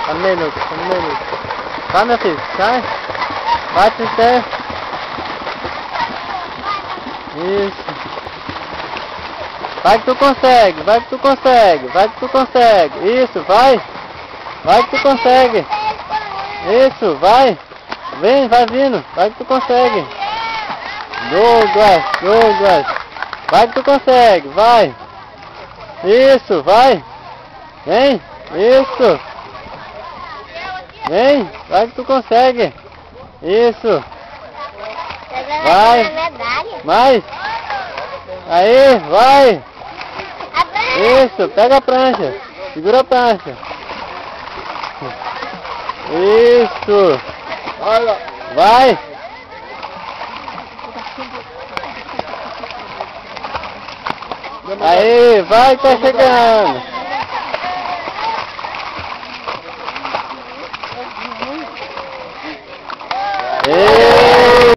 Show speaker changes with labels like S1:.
S1: Tá no meio, Lucas, tá no meio, Lucas. Vai, meu filho, sai. Bate o pé. Isso. Vai que tu consegue, vai que tu consegue, vai que tu consegue. Isso, vai. Vai que tu consegue. Isso, vai. Vem, vai vindo. Vai que tu consegue. Douglas. Vai que tu consegue, vai. Isso, vai. Vem, isso. Vem, vai que tu consegue. Isso. Vai. Mais. Aí, vai. Isso, pega a prancha. Segura a prancha. Isso. Vai. Aí, vai, tá chegando.